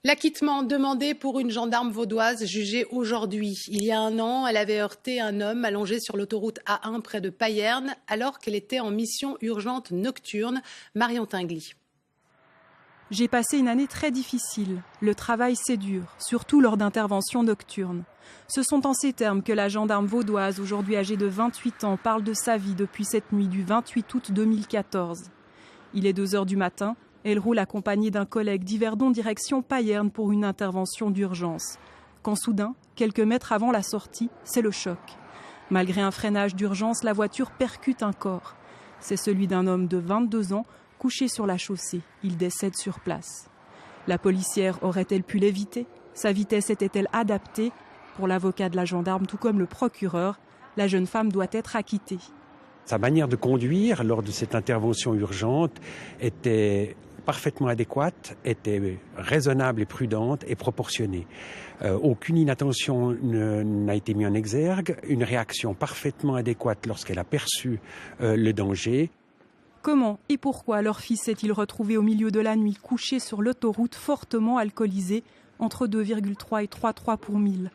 L'acquittement demandé pour une gendarme vaudoise jugée aujourd'hui. Il y a un an, elle avait heurté un homme allongé sur l'autoroute A1 près de Payerne alors qu'elle était en mission urgente nocturne. Marion Tinguely. J'ai passé une année très difficile. Le travail, c'est dur, surtout lors d'interventions nocturnes. Ce sont en ces termes que la gendarme vaudoise, aujourd'hui âgée de 28 ans, parle de sa vie depuis cette nuit du 28 août 2014. Il est 2 heures du matin. Elle roule accompagnée d'un collègue d'Yverdon direction Payerne pour une intervention d'urgence. Quand soudain, quelques mètres avant la sortie, c'est le choc. Malgré un freinage d'urgence, la voiture percute un corps. C'est celui d'un homme de 22 ans, couché sur la chaussée. Il décède sur place. La policière aurait-elle pu l'éviter? Sa vitesse était-elle adaptée? Pour l'avocat de la gendarme, tout comme le procureur, la jeune femme doit être acquittée. Sa manière de conduire lors de cette intervention urgente était parfaitement adéquate, était raisonnable et prudente et proportionnée. Aucune inattention n'a été mise en exergue, une réaction parfaitement adéquate lorsqu'elle a perçu le danger. Comment et pourquoi leur fils s'est-il retrouvé au milieu de la nuit, couché sur l'autoroute, fortement alcoolisé, entre 2,3 et 3,3 pour 1000?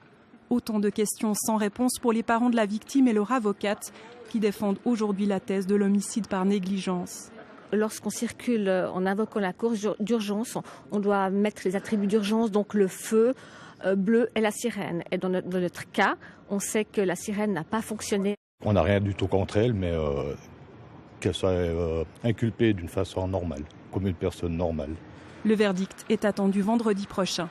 Autant de questions sans réponse pour les parents de la victime et leur avocate qui défendent aujourd'hui la thèse de l'homicide par négligence. Lorsqu'on circule en invoquant la course d'urgence, on doit mettre les attributs d'urgence, donc le feu bleu et la sirène. Et dans notre cas, on sait que la sirène n'a pas fonctionné. On n'a rien du tout contre elle, mais qu'elle soit inculpée d'une façon normale, comme une personne normale. Le verdict est attendu vendredi prochain.